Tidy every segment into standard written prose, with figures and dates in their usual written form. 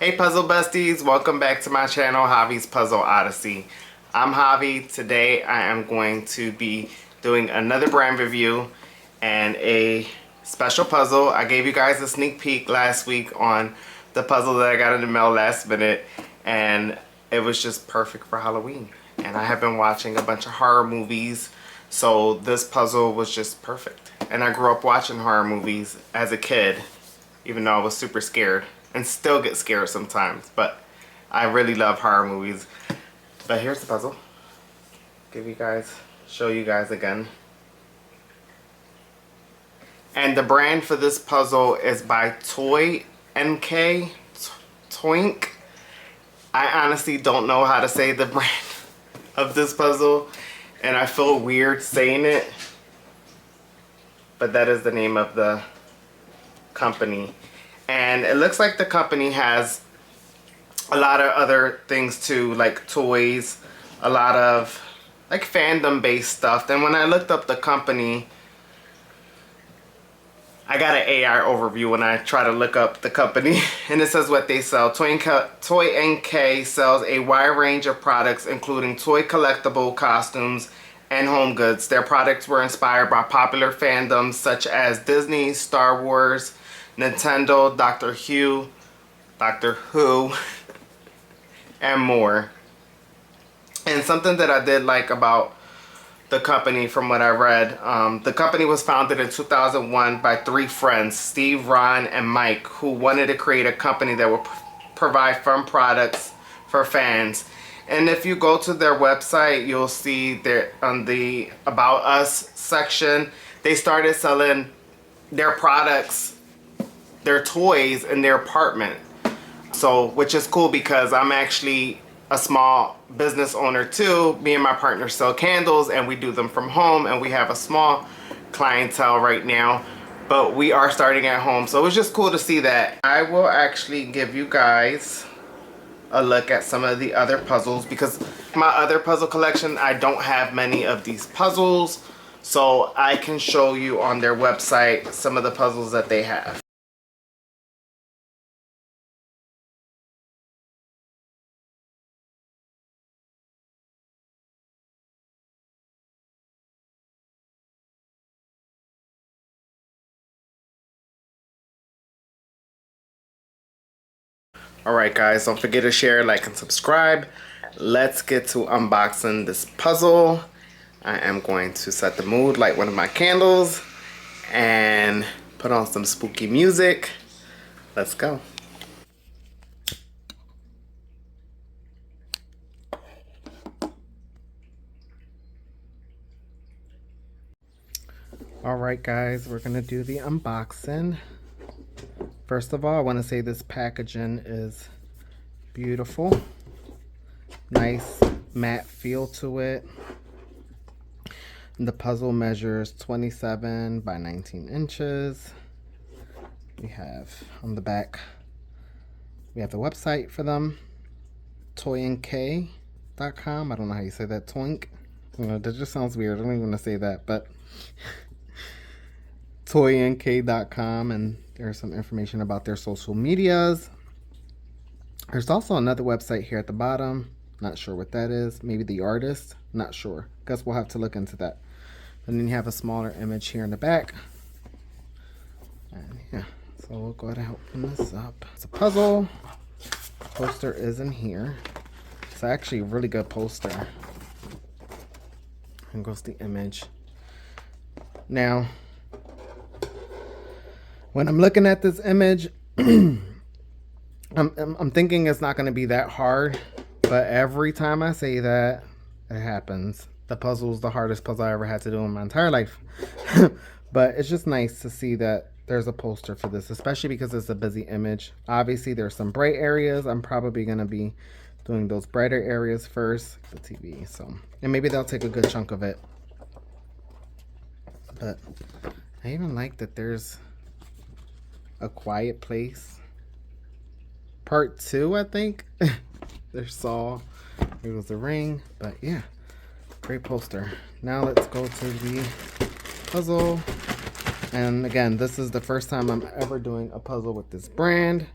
Hey puzzle besties, welcome back to my channel, Javi's Puzzle Odyssey. I'm Javi. Today I am going to be doing another brand review and a special puzzle. I gave you guys a sneak peek last week on the puzzle that I got in the mail last minute, and it was just perfect for Halloween. And I have been watching a bunch of horror movies, so this puzzle was just perfect. And I grew up watching horror movies as a kid, even though I was super scared. And still get scared sometimes, but I really love horror movies. But here's the puzzle. Show you guys again. And the brand for this puzzle is by Toynk. Toynk. I honestly don't know how to say the brand of this puzzle, and I feel weird saying it, but that is the name of the company. And it looks like the company has a lot of other things too, like toys, a lot of like fandom based stuff. Then when I looked up the company, I got an AI overview when I try to look up the company, and it says what they sell. Toynk sells a wide range of products including toy collectible, costumes, and home goods. Their products were inspired by popular fandoms such as Disney, Star Wars, Nintendo, Doctor Who, and more. And something that I did like about the company, from what I read, the company was founded in 2001 by three friends, Steve, Ron, and Mike, who wanted to create a company that would provide fun products for fans. And if you go to their website, you'll see that on the About Us section, they started selling their products, their toys, in their apartment. So, which is cool because I'm actually a small business owner too. Me and my partner sell candles, and we do them from home, and we have a small clientele right now, but we are starting at home. So it was just cool to see that. I will actually give you guys a look at some of the other puzzles, because my other puzzle collection, I don't have many of these puzzles, so I can show you on their website some of the puzzles that they have. Alright guys, don't forget to share, like, and subscribe. Let's get to unboxing this puzzle. I am going to set the mood, light one of my candles, and put on some spooky music. Let's go. Alright guys, we're going to do the unboxing. First of all, I want to say this packaging is beautiful. Nice matte feel to it. The puzzle measures 27 by 19 inches. We have on the back, we have the website for them, toynk.com. I don't know how you say that, Toynk. You know, that just sounds weird. I don't even want to say that, but toynk.com, and there's some information about their social medias. There's also another website here at the bottom. Not sure what that is. Maybe the artist. Not sure. Guess we'll have to look into that. And then you have a smaller image here in the back. And yeah, so we'll go ahead and open this up. It's a puzzle. The poster is in here. It's actually a really good poster. And goes the image. Now, when I'm looking at this image, I'm thinking it's not going to be that hard, but every time I say that, it happens. The puzzle is the hardest puzzle I ever had to do in my entire life. But it's just nice to see that there's a poster for this, especially because it's a busy image. Obviously, there's some bright areas. I'm probably going to be doing those brighter areas first, the TV. So, and maybe they'll take a good chunk of it. But I even like that there's A Quiet Place Part 2, I think. There's Saw. Here goes the ring. But yeah, great poster. Now let's go to the puzzle. And again, this is the first time I'm ever doing a puzzle with this brand.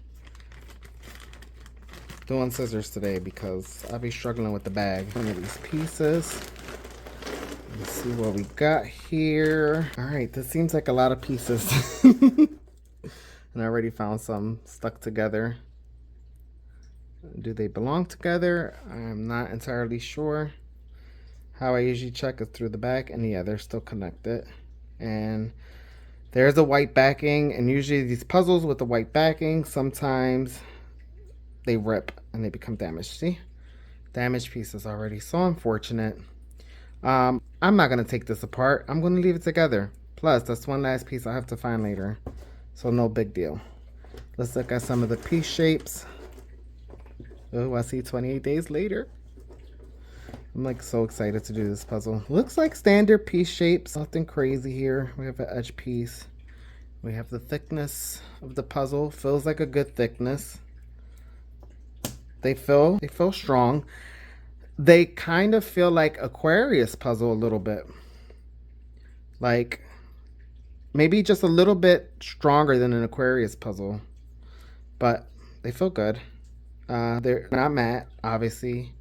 doing scissors today because I'll be struggling with the bag. One of these pieces. Let's see what we got here. All right, this seems like a lot of pieces. And I already found some stuck together. Do they belong together? I'm not entirely sure. How I usually check is through the back, and yeah, they're still connected. And there's a white backing, and usually these puzzles with the white backing, sometimes they rip and they become damaged. See? Damaged pieces already. So unfortunate. I'm not going to take this apart. I'm going to leave it together. Plus, that's one last piece I have to find later. So no big deal. Let's look at some of the piece shapes. Oh, I see 28 days later. I'm like so excited to do this puzzle. Looks like standard piece shapes. Nothing crazy here. We have an edge piece. We have the thickness of the puzzle. Feels like a good thickness. They feel strong. They kind of feel like Aquarius puzzle a little bit. Like maybe just a little bit stronger than an Aquarius puzzle. But they feel good. They're not matte, obviously.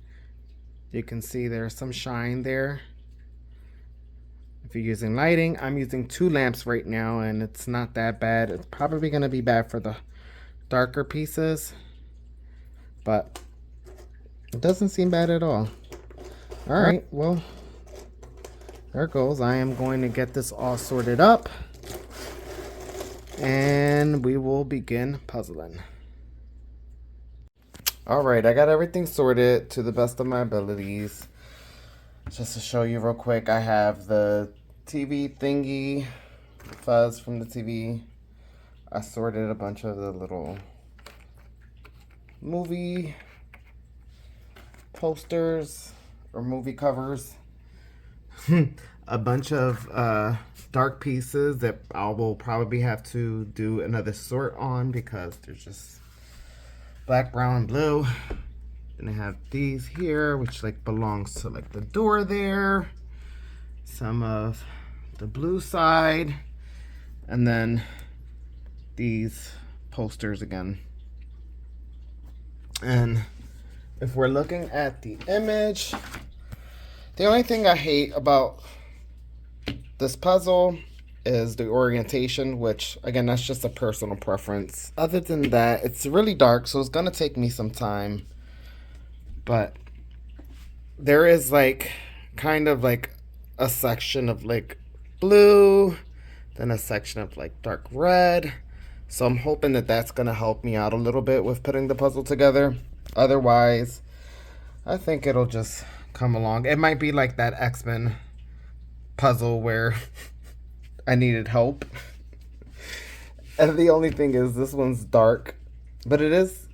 You can see there's some shine there. If you're using lighting, I'm using 2 lamps right now and it's not that bad. It's probably going to be bad for the darker pieces, but it doesn't seem bad at all. All right, well, there it goes. I am going to get this all sorted up and we will begin puzzling. All right, I got everything sorted to the best of my abilities. Just to show you real quick, I have the TV thingy, fuzz from the TV. I sorted a bunch of the little movie posters or movie covers. A bunch of dark pieces that I will probably have to do another sort on because there's just black, brown, and blue. Then I have these here, which like belongs to like the door there. Some of the blue side. And then these posters again. And if we're looking at the image, the only thing I hate about this puzzle is the orientation, which again, that's just a personal preference. Other than that, it's really dark, so it's gonna take me some time. But there is like kind of like a section of like blue, then a section of like dark red. So I'm hoping that that's gonna help me out a little bit with putting the puzzle together. Otherwise, I think it'll just come along. It might be like that X-Men puzzle where I needed help. And the only thing is this one's dark, but it's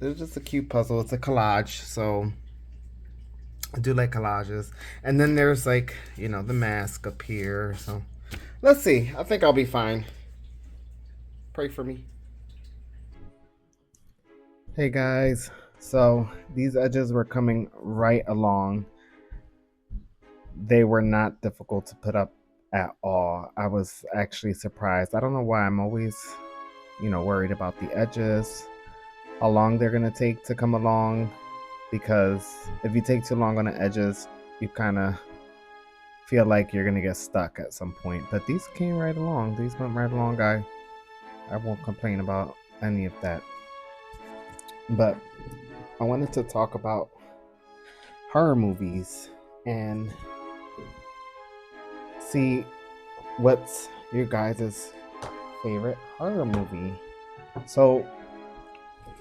just a cute puzzle. It's a collage, so I do like collages. And then there's like, you know, the mask up here. So let's see. I think I'll be fine. Pray for me. Hey guys, so these edges were coming right along. They were not difficult to put up at all. I was actually surprised. I don't know why I'm always, you know, worried about the edges, how long they're gonna take to come along, because if you take too long on the edges, you kind of feel like you're gonna get stuck at some point. But these came right along. These went right along. I won't complain about any of that. But I wanted to talk about horror movies and see what's your guys' favorite horror movie. So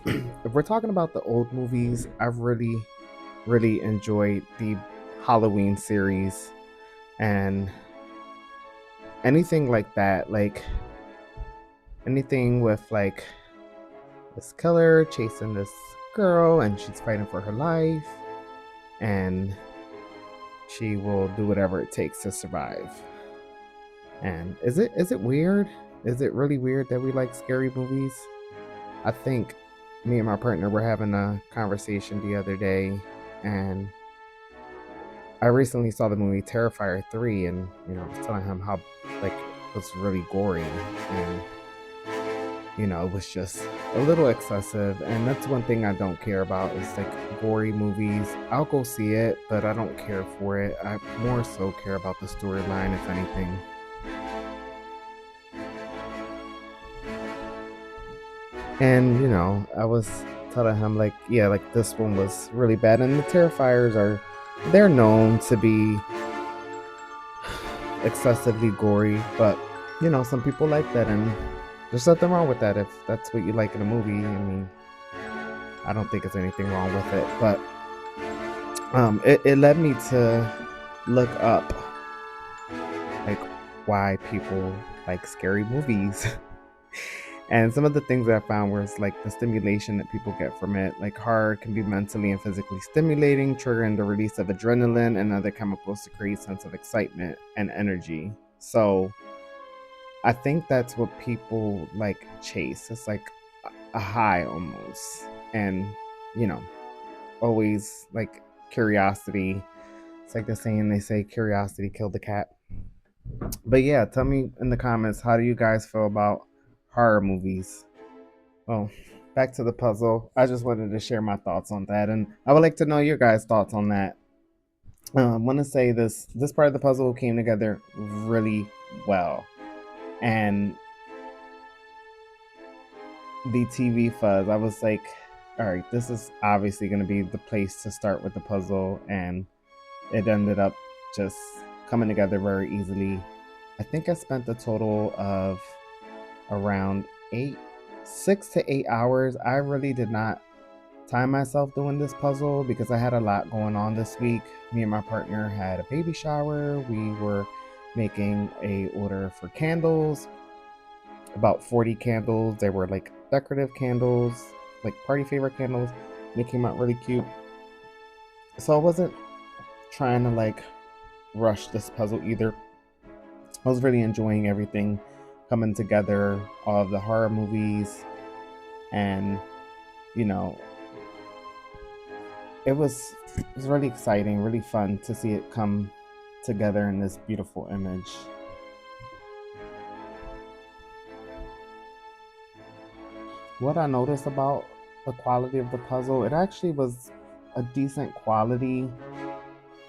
if we're talking about the old movies, I've really enjoyed the Halloween series and anything like that, like anything with like this killer chasing this girl and she's fighting for her life and she will do whatever it takes to survive. And is it weird? Is it really weird that we like scary movies? I think me and my partner were having a conversation the other day, and I recently saw the movie Terrifier 3, and you know, I was telling him how like it was really gory, and it was just a little excessive. And that's one thing I don't care about is like gory movies. I'll go see it, but I don't care for it. I more so care about the storyline, if anything. And I was telling him like, yeah, like this one was really bad. And the Terrifiers they're known to be excessively gory, but some people like that, and there's nothing wrong with that if that's what you like in a movie. I mean, I don't think there's anything wrong with it, but it led me to look up like why people like scary movies. And some of the things that I found was like the stimulation that people get from it. Like horror can be mentally and physically stimulating, triggering the release of adrenaline and other chemicals to create a sense of excitement and energy. So I think that's what people like chase. It's like a high almost. And, you know, always like curiosity. It's like the saying they say curiosity killed the cat. But yeah, tell me in the comments, how do you guys feel about horror movies? Well, back to the puzzle. I just wanted to share my thoughts on that, and I would like to know your guys' thoughts on that. I want to say this part of the puzzle came together really well, and the TV fuzz. I was like, all right, this is obviously going to be the place to start with the puzzle, and it ended up just coming together very easily. I think I spent a total of around 6 to 8 hours. I really did not time myself doing this puzzle because I had a lot going on this week. Me and my partner had a baby shower. We were making a order for candles, about 40 candles. They were like decorative candles, like party favorite candles. They came out really cute. So I wasn't trying to like rush this puzzle either. I was really enjoying everything coming together, all of the horror movies, and you know, it was really exciting, really fun to see it come together in this beautiful image. What I noticed about the quality of the puzzle, it actually was a decent quality.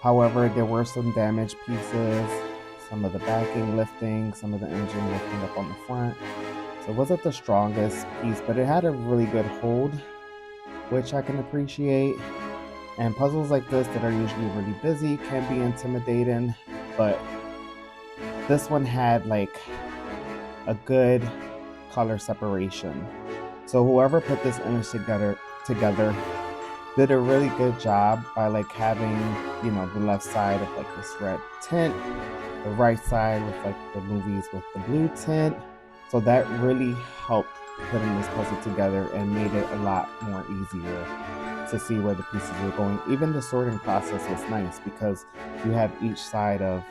However, there were some damaged pieces, some of the backing lifting, some of the engine lifting up on the front. So it wasn't the strongest piece, but it had a really good hold, which I can appreciate. And puzzles like this that are usually really busy can be intimidating, but this one had like a good color separation. So whoever put this image together did a really good job by like having, the left side of like this red tint, the right side with like the movies with the blue tint. So that really helped putting this puzzle together and made it a lot more easier to see where the pieces were going. Even the sorting process was nice because you have each side of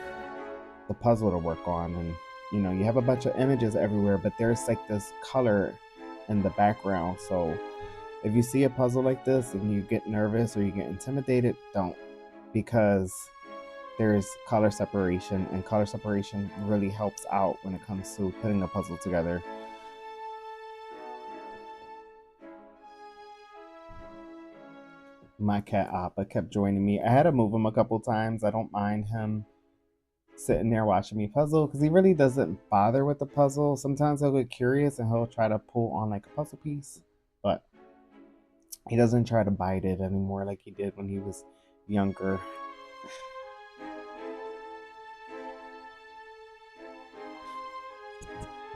the puzzle to work on, and you have a bunch of images everywhere, but there's like this color in the background. So if you see a puzzle like this and you get nervous or you get intimidated, don't, because there's color separation, and color separation really helps out when it comes to putting a puzzle together. My cat Appa kept joining me. I had to move him a couple times. I don't mind him sitting there watching me puzzle because he really doesn't bother with the puzzle. Sometimes he'll get curious and he'll try to pull on like a puzzle piece, but he doesn't try to bite it anymore like he did when he was younger.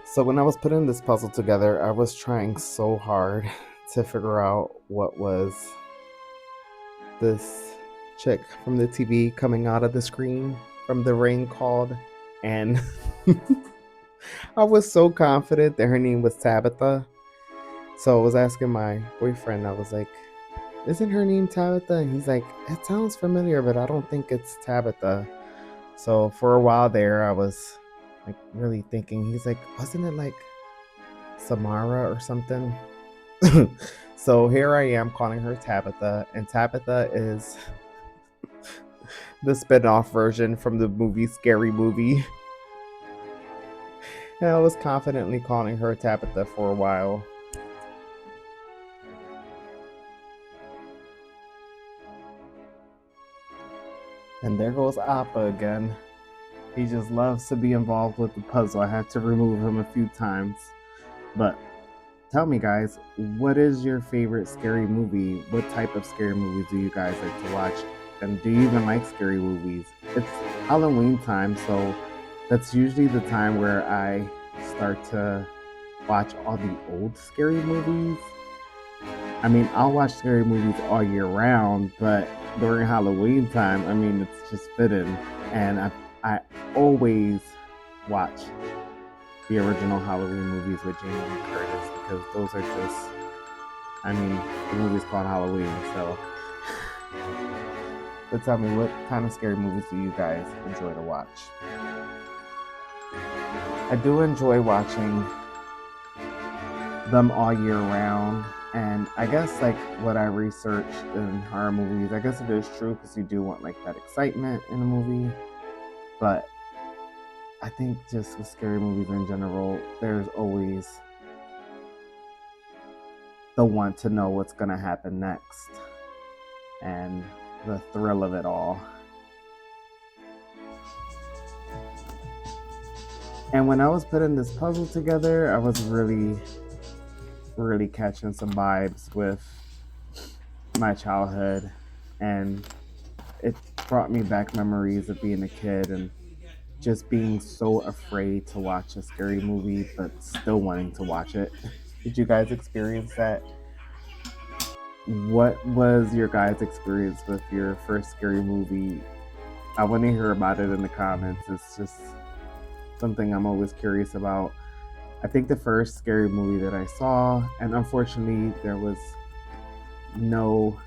So when I was putting this puzzle together, I was trying so hard to figure out what was this chick from the TV coming out of the screen from The Rain called, and I was so confident that her name was Tabitha. So I was asking my boyfriend, I was like, isn't her name Tabitha? And he's like, it sounds familiar, but I don't think it's Tabitha. So for a while there, I was like really thinking, he's like, wasn't it like Samara or something? So here I am calling her Tabitha, and Tabitha is the spin-off version from the movie Scary Movie. And I was confidently calling her Tabitha for a while. And there goes Appa again. He just loves to be involved with the puzzle. I had to remove him a few times. But tell me, guys, what is your favorite scary movie? What type of scary movies do you guys like to watch? And do you even like scary movies? It's Halloween time, so that's usually the time where I start to watch all the old scary movies. I mean, I'll watch scary movies all year round, but during Halloween time, I mean, it's just fitting. And I always watch the original Halloween movies with Jamie Lee Curtis because those are just, I mean, the movie's called Halloween, so. But tell me, what kind of scary movies do you guys enjoy to watch? I do enjoy watching them all year round. And I guess like what I researched in horror movies, I guess it is true because you do want like that excitement in a movie. But I think just with scary movies in general, there's always the want to know what's going to happen next and the thrill of it all. And when I was putting this puzzle together, I was really catching some vibes with my childhood, and it brought me back memories of being a kid and just being so afraid to watch a scary movie but still wanting to watch it. Did you guys experience that? What was your guys' experience with your first scary movie? I want to hear about it in the comments. It's just something I'm always curious about. I think the first scary movie that I saw, and unfortunately there was no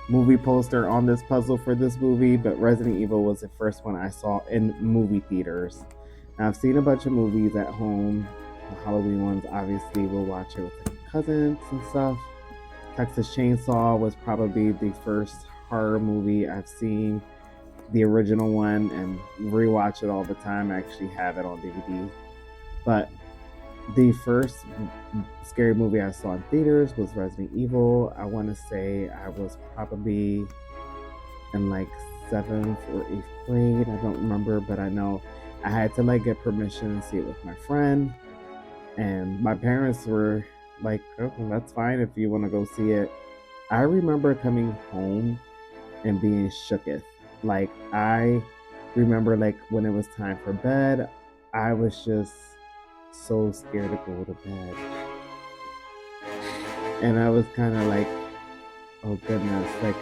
movie poster on this puzzle for this movie, but Resident Evil was the first one I saw in movie theaters. Now, I've seen a bunch of movies at home. The Halloween ones, obviously, we'll watch it with cousins and stuff. Texas Chainsaw was probably the first horror movie I've seen, the original one, and rewatch it all the time. I actually have it on DVD. But the first scary movie I saw in theaters was Resident Evil. I want to say I was probably in like 7th or 8th grade. I don't remember, but I know I had to like get permission to see it with my friend. And my parents were like, oh, that's fine if you want to go see it. I remember coming home and being shooketh. Like, I remember like when it was time for bed, I was just so scared to go to bed. And I was kind of like, oh goodness, like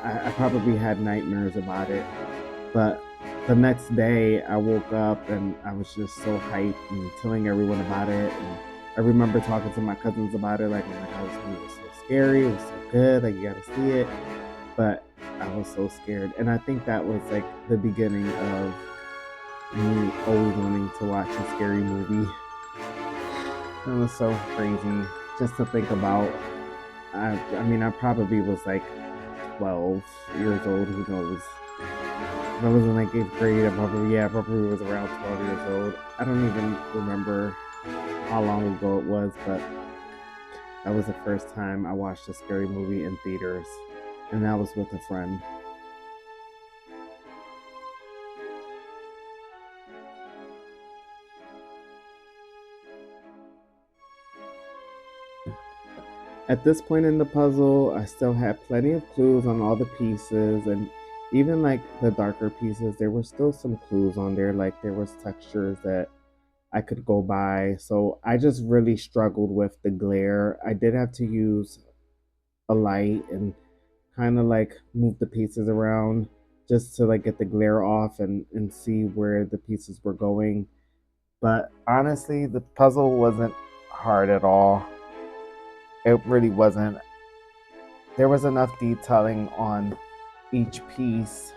I probably had nightmares about it. But the next day I woke up and I was just so hyped and telling everyone about it. And I remember talking to my cousins about it, like, oh my god, this movie was so scary, it was so good, like, you gotta see it. But I was so scared. And I think that was like the beginning of me always wanting to watch a scary movie. It was so crazy just to think about. I mean, I probably was like 12 years old, who knows. If I was in like 8th grade, I probably was around 12 years old. I don't even remember how long ago it was, but that was the first time I watched a scary movie in theaters, and that was with a friend. At this point in the puzzle, I still had plenty of clues on all the pieces, and even like the darker pieces, there were still some clues on there, like there was textures that I could go by. So I just really struggled with the glare. I did have to use a light and kind of like move the pieces around just to like get the glare off and see where the pieces were going. But honestly, the puzzle wasn't hard at all. It really wasn't. There was enough detailing on each piece.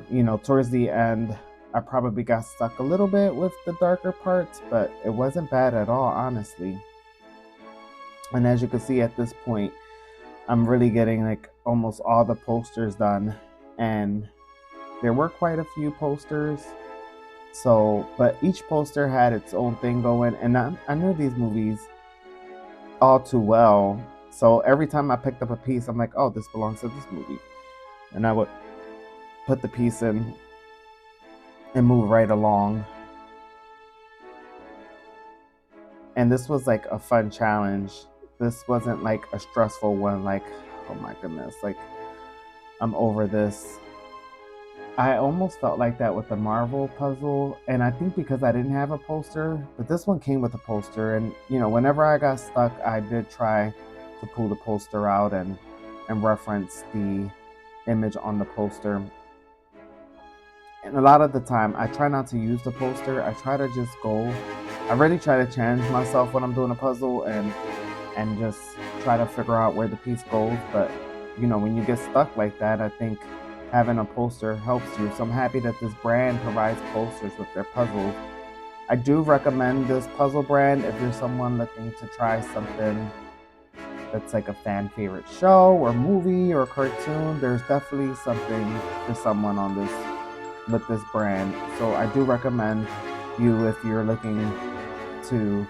You know, towards the end, I probably got stuck a little bit with the darker parts, but it wasn't bad at all, honestly. And as you can see at this point, I'm really getting like almost all the posters done, and there were quite a few posters. So, but each poster had its own thing going, and I knew these movies all too well. So every time I picked up a piece, I'm like, oh, this belongs to this movie. And I would put the piece in and move right along. And this was like a fun challenge. This wasn't like a stressful one, like, oh my goodness, like I'm over this. I almost felt like that with the Marvel puzzle, and I think because I didn't have a poster, but this one came with a poster, and whenever I got stuck, I did try to pull the poster out and reference the image on the poster. And a lot of the time, I try not to use the poster. I try to just go. I really try to challenge myself when I'm doing a puzzle and just try to figure out where the piece goes. But when you get stuck like that, I think having a poster helps you. So I'm happy that this brand provides posters with their puzzles. I do recommend this puzzle brand if you're someone looking to try something that's like a fan favorite show or movie or cartoon. There's definitely something for someone on this with this brand. So I do recommend you if you're looking to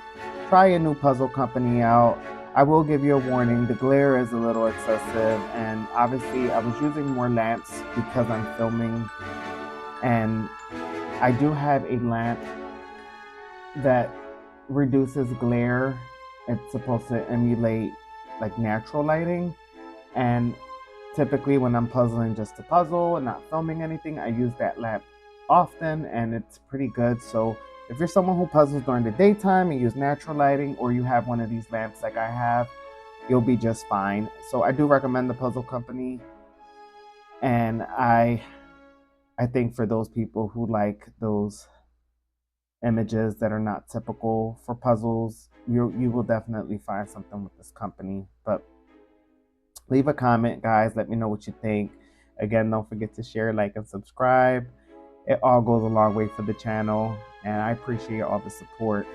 try a new puzzle company out. I will give you a warning, the glare is a little excessive, and obviously I was using more lamps because I'm filming, and I do have a lamp that reduces glare. It's supposed to emulate like natural lighting, and typically when I'm puzzling just to puzzle and not filming anything, I use that lamp often, and it's pretty good. So if you're someone who puzzles during the daytime and use natural lighting, or you have one of these lamps like I have, you'll be just fine. So I do recommend the puzzle company, and I think for those people who like those images that are not typical for puzzles, you will definitely find something with this company. But leave a comment, guys. Let me know what you think. Again, don't forget to share, like, and subscribe. It all goes a long way for the channel, and I appreciate all the support.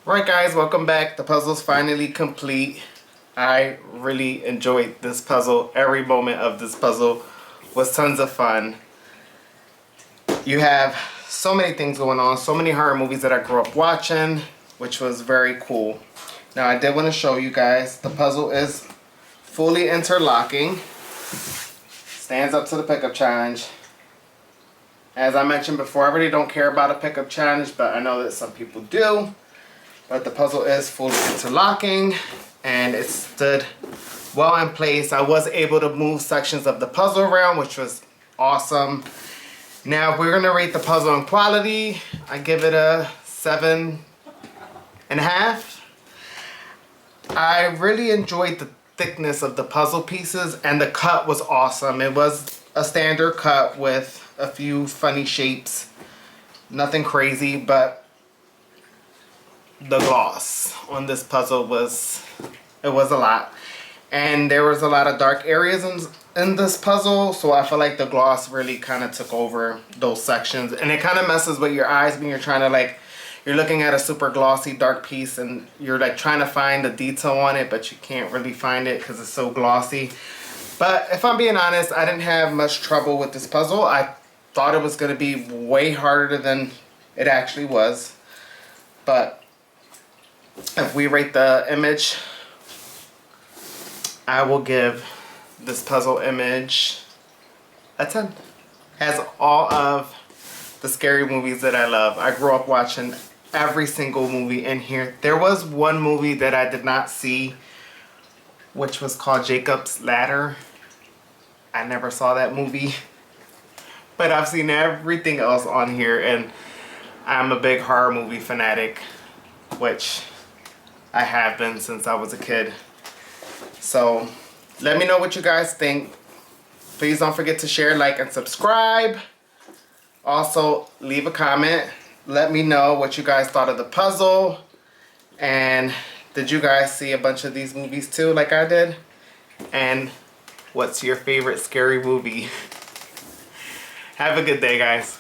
Right, guys, welcome back. The puzzle's finally complete. I really enjoyed this puzzle. Every moment of this puzzle was tons of fun. You have so many things going on, so many horror movies that I grew up watching, which was very cool. Now, I did want to show you guys, the puzzle is fully interlocking. Stands up to the pickup challenge. As I mentioned before, I really don't care about a pickup challenge, but I know that some people do. But the puzzle is fully interlocking, and it stood well in place. I was able to move sections of the puzzle around, which was awesome. Now, if we're gonna rate the puzzle in quality, I give it a 7.5. I really enjoyed the thickness of the puzzle pieces, and the cut was awesome. It was a standard cut with a few funny shapes. Nothing crazy, but the gloss on this puzzle was a lot. And there was a lot of dark areas in this puzzle, so I feel like the gloss really kind of took over those sections. And it kind of messes with your eyes when you're trying to, like, you're looking at a super glossy dark piece and you're like trying to find the detail on it, but you can't really find it because it's so glossy. But if I'm being honest, I didn't have much trouble with this puzzle. I thought it was going to be way harder than it actually was. But if we rate the image, I will give this puzzle image a 10. Has all of the scary movies that I love. I grew up watching every single movie in here. There was one movie that I did not see, which was called Jacob's Ladder. I never saw that movie. But I've seen everything else on here, and I'm a big horror movie fanatic, which I have been since I was a kid. So let me know what you guys think. Please don't forget to share, like, and subscribe. Also, leave a comment. Let me know what you guys thought of the puzzle. And did you guys see a bunch of these movies too, like I did? And what's your favorite scary movie? Have a good day, guys.